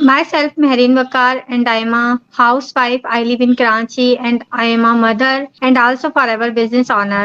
Myself Mehreen Wakar and I am a housewife. I live in Karachi and I am a mother and also forever business owner.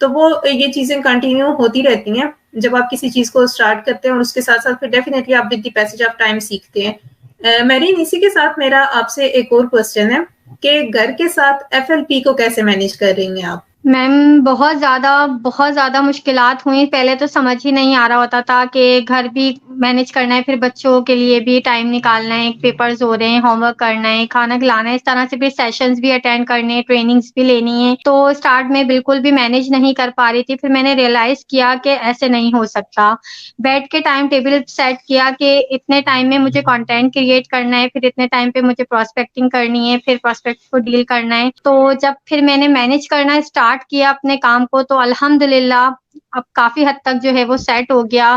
تو وہ یہ چیزیں continue ہوتی رہتی ہیں جب آپ کسی چیز کو اسٹارٹ کرتے ہیں، اور اس کے ساتھ ساتھ پھر ڈیفینیٹلی آپ with the passage of time سیکھتے ہیں۔ میرین، اسی کے ساتھ میرا آپ سے ایک اور کوسچن ہے کہ گھر کے ساتھ FLP کو کیسے مینیج کر رہی ہیں آپ؟ میم بہت زیادہ مشکلات ہوئی، پہلے تو سمجھ ہی نہیں آ رہا ہوتا تھا کہ گھر بھی مینیج کرنا ہے، پھر بچوں کے لیے بھی ٹائم نکالنا ہے، پیپرز ہو رہے ہیں، ہوم ورک کرنا ہے، کھانا کھلانا ہے، اس طرح سے پھر سیشنز بھی اٹینڈ کرنے ہیں، ٹریننگز بھی لینی ہے، تو اسٹارٹ میں بالکل بھی مینیج نہیں کر پا رہی تھی۔ پھر میں نے ریئلائز کیا کہ ایسے نہیں ہو سکتا، بیٹھ کے ٹائم ٹیبل سیٹ کیا کہ اتنے ٹائم میں مجھے کنٹینٹ کریٹ کرنا ہے، پھر اتنے ٹائم پہ مجھے پراسپیکٹنگ کرنی ہے، پھر پراسپیکٹ کو ڈیل کرنا ہے۔ تو جب پھر میں نے مینیج کرنا اسٹارٹ کیا اپنے کام کو، تو الحمدللہ اب کافی حد تک جو ہے وہ سیٹ ہو گیا۔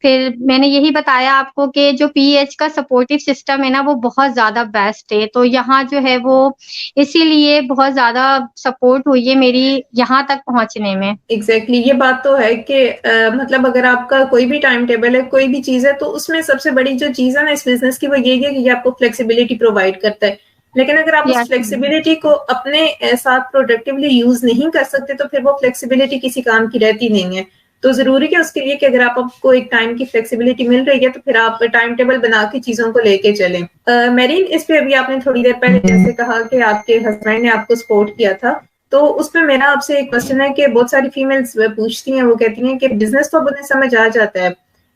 پھر میں نے یہی بتایا آپ کو کہ جو PH کا سپورٹو سسٹم ہے نا، وہ بہت زیادہ بیسٹ ہے، تو یہاں جو ہے وہ اسی لیے بہت زیادہ سپورٹ ہوئی ہے میری یہاں تک پہنچنے میں۔ ایگزیکٹلی یہ بات تو ہے کہ مطلب اگر آپ کا کوئی بھی ٹائم ٹیبل ہے، کوئی بھی چیز ہے، تو اس میں سب سے بڑی جو چیز ہے نا اس بزنس کی، وہ یہی ہے کہ یہ آپ کو فلیکسیبلٹی پرووائڈ کرتا ہے۔ لیکن اگر آپ اس یس میم، فلیکسیبلٹی کو اپنے ساتھ پروڈکٹیولی یوز نہیں کر سکتے، تو پھر وہ فلیکسیبلٹی کسی کام کی رہتی نہیں ہے۔ تو ضروری ہے اس کے لیے کہ اگر آپ کو ایک ٹائم کی فلیکسیبلٹی مل رہی ہے، تو پھر آپ ٹائم ٹیبل بنا کے چیزوں کو لے کے چلیں۔ میرین، اس پہ ابھی آپ نے تھوڑی دیر پہلے جیسے کہا کہ آپ کے ہسبینڈ نے آپ کو سپورٹ کیا تھا، تو اس پہ میرا آپ سے ایک کوشچن ہے کہ بہت ساری فیمیلز پوچھتی ہیں، وہ کہتی ہیں کہ بزنس تو انہیں سمجھ آ جاتا ہے،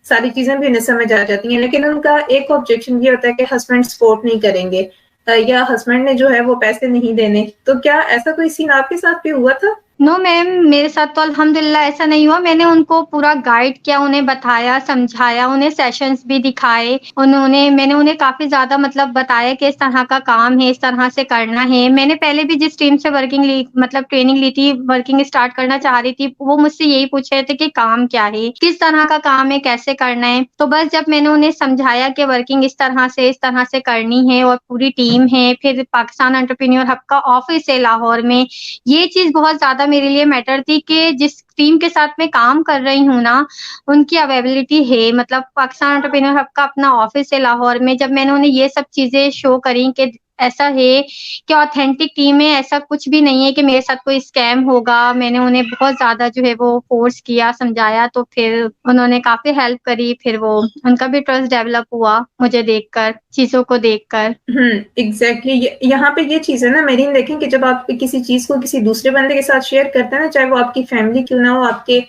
ساری چیزیں بھی انہیں سمجھ آ جاتی ہیں، لیکن ان کا ایک آبجیکشن یہ ہوتا ہے کہ ہسبینڈ سپورٹ نہیں کریں گے، یا ہسبینڈ نے جو ہے وہ پیسے نہیں دینے۔ تو کیا ایسا کوئی سین آپ کے ساتھ بھی ہوا تھا؟ نو میم، میرے ساتھ تو الحمدللہ ایسا نہیں ہوا۔ میں نے ان کو پورا گائیڈ کیا، انہیں بتایا، سمجھایا، انہیں سیشنز بھی دکھائے، میں نے انہیں کافی زیادہ مطلب بتایا کہ اس طرح کا کام ہے، اس طرح سے کرنا ہے۔ میں نے پہلے بھی جس ٹیم سے ٹریننگ لی تھی، ورکنگ اسٹارٹ کرنا چاہ رہی تھی، وہ مجھ سے یہی پوچھ رہے تھے کہ کام کیا ہے، کس طرح کا کام ہے، کیسے کرنا ہے۔ تو بس جب میں نے انہیں سمجھایا کہ ورکنگ اس طرح سے کرنی ہے، اور پوری ٹیم ہے، پھر پاکستان انٹرپرینیور ہب کا آفس ہے لاہور میں، یہ چیز بہت زیادہ میرے لیے میٹر تھی کہ جس ٹیم کے ساتھ میں کام کر رہی ہوں نا، ان کی اویلیبلٹی ہے، مطلب پاکستان انٹرپرینیور ہب کا اپنا آفس ہے لاہور میں۔ جب میں نے انہیں یہ سب چیزیں شو کری کہ ایسا ہے کہ آتھینٹک ٹیم ہے، ایسا کچھ بھی نہیں ہے کہ میرے ساتھ کوئی اسکیم ہوگا، میں نے انہیں بہت زیادہ جو ہے وہ فورس کیا، سمجھایا، تو پھر انہوں نے کافی ہیلپ کری۔ پھر وہ ان کا بھی ٹرسٹ ڈیولپ ہوا مجھے دیکھ کر، چیزوں کو دیکھ کر۔ ایگزیکٹلی یہاں پہ یہ چیز ہے نا میرین، دیکھیں کہ جب آپ کسی چیز کو کسی دوسرے بندے کے ساتھ شیئر کرتے ہیں نا، چاہے وہ آپ کی فیملی کیوں نہ ہو، آپ کے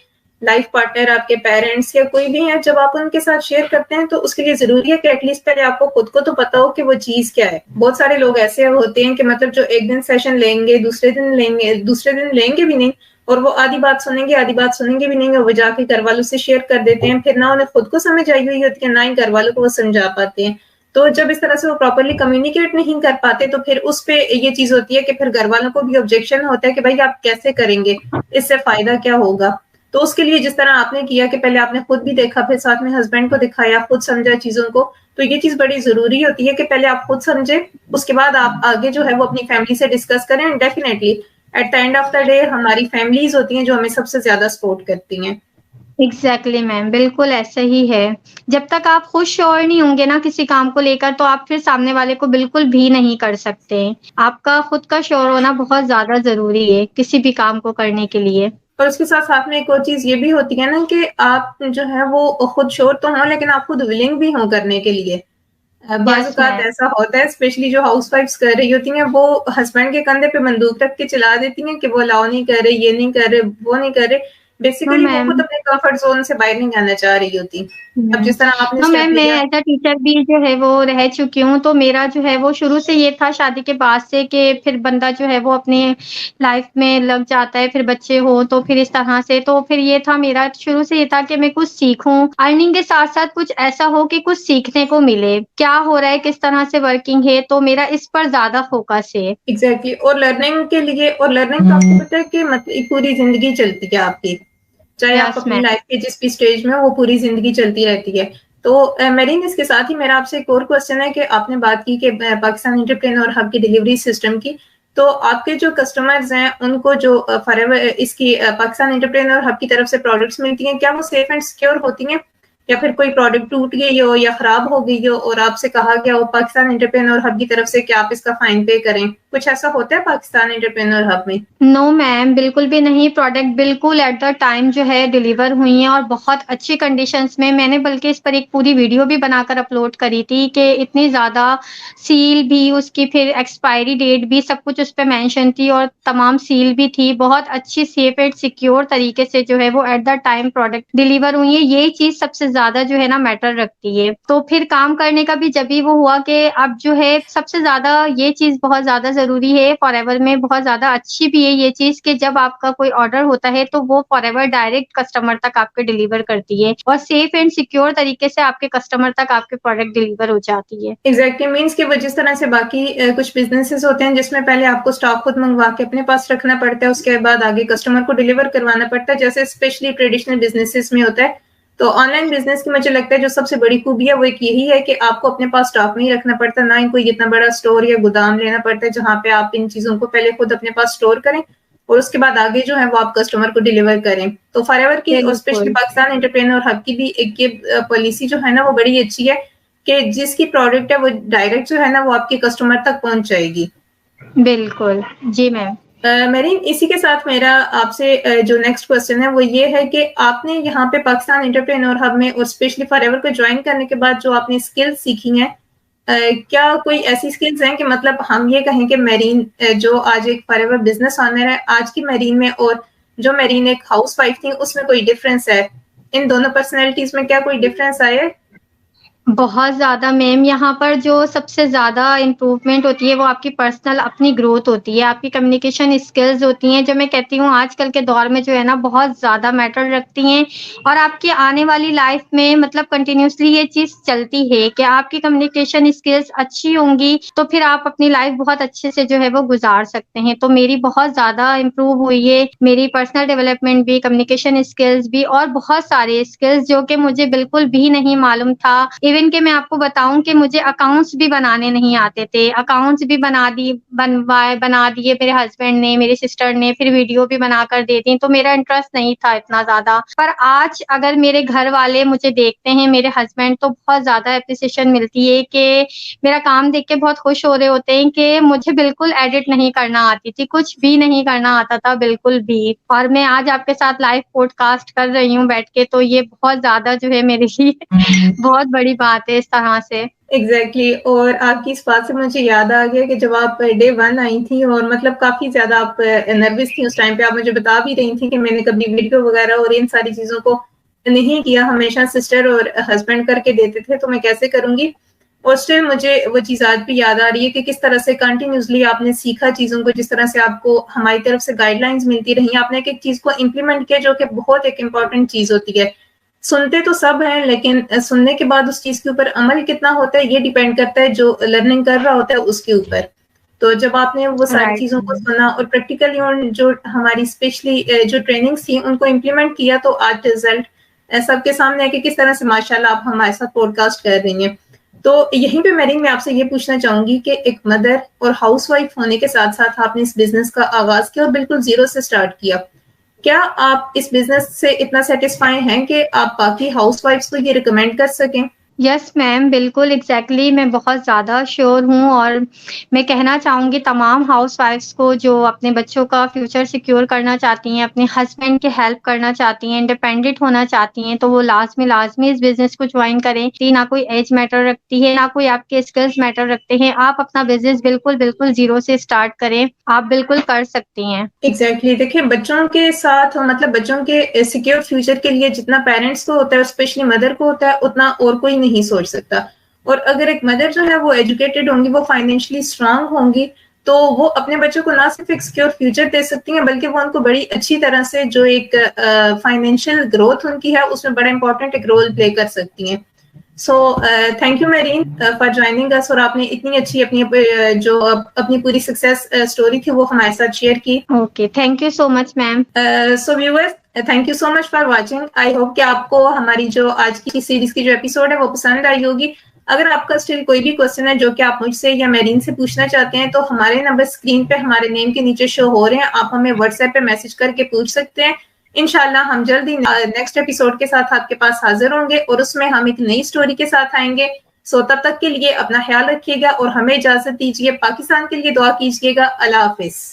لائف پارٹنر، آپ کے پیرنٹس یا کوئی بھی ہے، جب آپ ان کے ساتھ شیئر کرتے ہیں تو اس کے لیے ضروری ہے کہ ایٹ لیسٹ پہلے آپ کو خود کو تو پتا ہو کہ وہ چیز کیا ہے۔ بہت سارے لوگ ایسے ہوتے ہیں کہ مطلب جو ایک دن سیشن لیں گے، دوسرے دن لیں گے بھی نہیں، اور وہ آدھی بات سنیں گے بھی نہیں، اور وہ جا کے گھر والوں سے شیئر کر دیتے ہیں، پھر نہ انہیں خود کو سمجھ آئی ہوئی ہوتی ہے، نہ ہی گھر والوں کو وہ سمجھا پاتے ہیں۔ تو جب اس طرح سے وہ پراپرلی کمیونیکیٹ نہیں کر پاتے، تو پھر اس پہ یہ چیز ہوتی ہے کہ پھر گھر والوں کو بھی آبجیکشن ہوتا ہے کہ بھائی آپ کیسے کریں گے، اس سے فائدہ کیا ہوگا۔ تو اس کے لیے جس طرح آپ نے کیا کہ پہلے آپ نے خود بھی دیکھا، پھر ساتھ میں ہسبینڈ کو دکھایا، خود سمجھا چیزوں کو، تو یہ چیز بڑی ضروری ہوتی ہے کہ پہلے آپ خود سمجھیں، اس کے بعد آپ آگے جو ہے وہ اپنی فیملی سے ڈسکس کریں۔ And definitely at the end of the day ہماری فیملیز ہوتی ہیں جو ہمیں سب سے زیادہ سپورٹ کرتی ہیں۔ ایگزیکٹلی میم، بالکل ایسا ہی ہے۔ جب تک آپ خود شیور نہیں ہوں گے نا کسی کام کو لے کر، تو آپ پھر سامنے والے کو بالکل بھی نہیں کر سکتے۔ آپ کا خود کا شیور ہونا بہت زیادہ ضروری ہے کسی بھی کام کو کرنے کے لیے۔ اور اس کے ساتھ ساتھ میں ایک اور چیز یہ بھی ہوتی ہے نا کہ آپ جو ہے وہ خود شور تو ہوں، لیکن آپ خود ولنگ بھی ہوں کرنے کے لیے۔ بعض یس اوقات میم، ایسا ہوتا ہے، اسپیشلی جو ہاؤس وائفس کر رہی ہوتی ہیں، وہ ہسبینڈ کے کندھے پہ بندوق رکھ کے چلا دیتی ہیں کہ وہ لاؤ نہیں کر رہے، یہ نہیں کر رہے، وہ نہیں کر رہے۔ نو بیسیکلی وہ میم، خود اپنے کمفرٹ زون سے باہر نہیں آنا چاہ رہی ہوتی۔ اب جس طرح آپ نے نو اسٹیپ میم، میں لیا۔ ایز اے ٹیچر بھی جو ہے وہ رہ چکی ہوں، تو میرا جو ہے وہ شروع سے یہ تھا شادی کے بعد سے کہ پھر بندہ جو ہے وہ اپنے لائف میں لگ جاتا ہے، پھر بچے ہو تو پھر اس طرح سے، تو پھر یہ تھا میرا شروع سے یہ تھا کہ میں کچھ سیکھوں، ارننگ کے ساتھ ساتھ کچھ ایسا ہو کہ کچھ سیکھنے کو ملے، کیا ہو رہا ہے، کس طرح سے ورکنگ ہے، تو میرا اس پر زیادہ فوکس ہے۔ ایگزیکٹلی اور لرننگ کے لیے، اور لرننگ تو آپ کو پتا ہے کہ مطلب پوری زندگی چلتی ہے آپ کی، چاہے آپ یس اپنی میم، لائف کے جس بھی سٹیج میں، وہ پوری زندگی چلتی رہتی ہے۔ تو میرین، اس کے ساتھ ہی میرا آپ سے ایک اور کوسچن ہے کہ آپ نے بات کی کہ پاکستان انٹرپرینور ہب کی ڈیلیوری سسٹم کی، تو آپ کے جو کسٹمرز ہیں ان کو جو اس کی پاکستان انٹرپرینور ہب کی طرف سے پروڈکٹس ملتی ہیں، کیا وہ سیف اینڈ سیکیور ہوتی ہیں، یا پھر کوئی پروڈکٹ ٹوٹ گئی ہو یا خراب ہو گئی ہو اور آپ سے کہا گیا ہو پاکستان انٹرپرینور ہب کی طرف سے کہ آپ اس کا فائن پے کریں، کچھ ایسا ہوتا ہے پاکستان انٹرپرینور ہب میں؟ نو میم، بالکل بھی نہیں. پروڈکٹ بالکل ایٹ دا ٹائم جو ہے ڈیلیور ہوئی ہیں اور بہت اچھی کنڈیشنز میں نے بلکہ اس پر ایک پوری ویڈیو بھی بنا کر اپلوڈ کری تھی کہ اتنی زیادہ سیل بھی اس کی، پھر ایکسپائری ڈیٹ بھی، سب کچھ اس پہ مینشن تھی اور تمام سیل بھی تھی. بہت اچھی سیف اینڈ سیکیور طریقے سے جو ہے وہ at the time product deliver ہوئی ہے. یہی چیز سب سے زیادہ جو ہے نا میٹر رکھتی ہے. تو پھر کام کرنے کا بھی جبھی وہ ہوا کہ اب جو ہے سب سے زیادہ یہ چیز بہت زیادہ ضروری ہے فار ایور میں، بہت زیادہ اچھی بھی ہے یہ چیز کہ جب آپ کا کوئی آرڈر ہوتا ہے تو وہ فار ایور ڈائریکٹ کسٹمر تک آپ کے ڈیلیور کرتی ہے اور سیف اینڈ سیکیور طریقے سے آپ کے کسٹمر تک آپ کے پروڈکٹ ڈیلیور ہو جاتی ہے. ایگزیکٹلی، مینس کہ وہ جس طرح سے باقی کچھ بزنسز ہوتے ہیں جس میں پہلے آپ کو اسٹاک خود منگوا کے اپنے پاس رکھنا پڑتا ہے، اس کے بعد آگے کسٹمر کو ڈیلیور کروانا پڑتا ہے، جیسے اسپیشلی ٹریڈیشنل بزنسز میں ہوتا ہے. تو آن لائن بزنس کی مجھے لگتا ہے جو سب سے بڑی خوبی ہے وہ ایک یہی ہے کہ آپ کو اپنے پاس اسٹاک نہیں رکھنا پڑتا، نہ ہی کوئی اتنا بڑا اسٹور یا گودام لینا پڑتا ہے جہاں پہ آپ ان چیزوں کو پہلے خود اپنے پاس اسٹور کریں اور اس کے بعد آگے جو ہے وہ آپ کسٹمر کو ڈیلیور کریں. تو فار ایور کی اور بالکل اسپیشلی پاکستان انٹرپرینور ہب کی بھی ایک یہ پالیسی جو ہے نا وہ بڑی اچھی ہے کہ جس کی پروڈکٹ ہے وہ ڈائریکٹ جو ہے نا وہ آپ کے کسٹمر تک پہنچ جائے گی. بالکل جی میم. مریم، اسی کے ساتھ میرا آپ سے جو نیکسٹ کوسچن ہے وہ یہ ہے کہ آپ نے یہاں پہ پاکستان انٹرپرینور ہب میں اور اسپیشلی فار ایور کو جوائن کرنے کے بعد جو آپ نے اسکل سیکھی ہیں، کیا کوئی ایسی اسکلز ہیں کہ مطلب ہم یہ کہیں کہ میرین جو آج ایک فار ایور بزنس آنر ہے آج کی میرین میں اور جو میرین ایک ہاؤس وائف تھی اس میں کوئی ڈفرینس ہے؟ ان دونوں پرسنالٹیز میں کیا کوئی ڈفرینس آیا ہے؟ بہت زیادہ میم. یہاں پر جو سب سے زیادہ امپروومنٹ ہوتی ہے وہ آپ کی پرسنل اپنی گروتھ ہوتی ہے، آپ کی کمیونیکیشن اسکلز ہوتی ہیں جو میں کہتی ہوں آج کل کے دور میں جو ہے نا بہت زیادہ میٹر رکھتی ہیں. اور آپ کی آنے والی لائف میں مطلب کنٹینیوسلی یہ چیز چلتی ہے کہ آپ کی کمیونیکیشن اسکلز اچھی ہوں گی تو پھر آپ اپنی لائف بہت اچھے سے جو ہے وہ گزار سکتے ہیں. تو میری بہت زیادہ امپروو ہوئی ہے میری پرسنل ڈیولپمنٹ بھی، کمیونیکیشن اسکلز بھی اور بہت سارے اسکلز جو کہ مجھے بالکل بھی نہیں معلوم تھا. ایون کہ میں آپ کو بتاؤں کہ مجھے اکاؤنٹس بھی بنانے نہیں آتے تھے، اکاؤنٹس بھی بنا دیے میرے ہسبینڈ نے، میری سسٹر نے، پھر ویڈیو بھی بنا کر دے دی. تو میرا انٹرسٹ نہیں تھا اتنا زیادہ، پر آج اگر میرے گھر والے مجھے دیکھتے ہیں، میرے ہسبینڈ، تو بہت زیادہ اپریسیشن ملتی ہے کہ میرا کام دیکھ کے بہت خوش ہو رہے ہوتے ہیں کہ مجھے بالکل ایڈٹ نہیں کرنا آتی تھی، کچھ بھی نہیں کرنا آتا تھا بالکل بھی. اور میں آج آپ کے ساتھ لائیو پوڈ کاسٹ کر رہی ہوں بیٹھ کے، تو یہ بہت زیادہ جو ہے میرے لیے بہت بڑی بات ہے اس طرح سے. ایگزیکٹلی. اور آپ کی اس بات سے مجھے یاد آ گیا کہ جب آپ ڈے 1 آئی تھیں اور مطلب کافی زیادہ آپ نروس تھیں اس ٹائم پہ، آپ مجھے بتا بھی رہی تھیں کہ میں نے کبھی ویڈیو وغیرہ اور ان ساری چیزوں کو نہیں کیا، ہمیشہ سسٹر اور ہسبینڈ کر کے دیتے تھے تو میں کیسے کروں گی. اور اسٹل مجھے وہ چیز آج بھی یاد آ رہی ہے کہ کس طرح سے کنٹینیوسلی آپ نے سیکھا چیزوں کو، جس طرح سے آپ کو ہماری طرف سے گائیڈ لائنز ملتی رہی، آپ نے ایک ایک چیز کو امپلیمنٹ کیا جو کہ بہت ایک امپورٹنٹ چیز ہوتی ہے. سنتے تو سب ہیں لیکن سننے کے بعد اس چیز کے اوپر عمل کتنا ہوتا ہے یہ ڈیپینڈ کرتا ہے جو لرننگ کر رہا ہوتا ہے اس کے اوپر. تو جب آپ نے وہ ساری رائٹ. چیزوں کو سنا اور پریکٹیکلی جو ہماری اسپیشلی جو ٹریننگس تھی ان کو امپلیمنٹ کیا تو آج رزلٹ سب کے سامنے ہے کہ کس طرح سے ماشاءاللہ آپ ہمارے ساتھ پوڈ کاسٹ کر رہی ہیں. تو یہیں پہ میں آپ سے یہ پوچھنا چاہوں گی کہ ایک مدر اور ہاؤس وائف ہونے کے ساتھ ساتھ آپ نے اس بزنس کا آغاز کیا اور بالکل زیرو سے سٹارٹ کیا. کیا آپ اس بزنس سے اتنا سیٹسفائی ہیں کہ آپ باقی ہاؤس وائفس کو یہ ریکمینڈ کر سکیں؟ یس میم، بالکل ایگزیکٹلی. میں بہت زیادہ شیور ہوں اور میں کہنا چاہوں گی تمام ہاؤس وائفس کو جو اپنے بچوں کا فیوچر سیکیور کرنا چاہتی ہیں، اپنے ہسبینڈ کی ہیلپ کرنا چاہتی ہیں، انڈیپینڈنٹ ہونا چاہتی ہیں، تو وہ لازمی اس بزنس کو جوائن کریں. نہ کوئی ایج میٹر رکھتی ہے، نہ کوئی آپ کے اسکلز میٹر رکھتے ہیں. آپ اپنا بزنس بالکل زیرو سے اسٹارٹ کریں، آپ بالکل کر سکتی ہیں. ایگزیکٹلی. دیکھیں بچوں کے ساتھ مطلب بچوں کے سیکیور فیوچر کے لیے جتنا پیرنٹس کو ہوتا ہے اسپیشلی مدر کو ہوتا ہے اتنا اور کوئی نہیں سوچ سکتا. اور اگر ایک مدر جو ہے وہ ایجوکیٹڈ ہوں گی، وہ فائنینشلی اسٹرانگ ہوں گی، تو وہ اپنے بچوں کو نہ صرف ایک سیکیور فیوچر دے سکتی ہیں بلکہ وہ ان کو بڑی اچھی طرح سے جو ایک فائنینشیل گروتھ ان کی ہے اس میں بڑا امپورٹنٹ ایک رول پلے کر سکتی ہیں. So thank you Mehreen for joining اس، اور آپ نے اتنی اچھی اپنی پوری سکسیس اسٹوری تھی وہ ہمارے ساتھ شیئر کی. Okay, thank you so much ma'am. So viewers, thank you so much for watching. I hope کہ آپ کو ہماری جو آج کی سیریز کی جو ایپیسوڈ ہے وہ پسند آئی ہوگی. اگر آپ کا اسٹل کوئی بھی کوشچن ہے جو کہ آپ مجھ سے یا میرین سے پوچھنا چاہتے ہیں تو ہمارے نمبر اسکرین پہ ہمارے نیم کے نیچے شو ہو رہے ہیں، آپ ہمیں واٹس ایپ پہ میسج کر کے پوچھ سکتے ہیں. انشاءاللہ ہم جلد ہی نیکسٹ ایپیسوڈ کے ساتھ آپ کے پاس حاضر ہوں گے اور اس میں ہم ایک نئی اسٹوری کے ساتھ آئیں گے. سو تب تک کے لیے اپنا خیال رکھیے گا اور ہمیں اجازت دیجیے. پاکستان کے لیے دعا کیجیے گا. اللہ حافظ.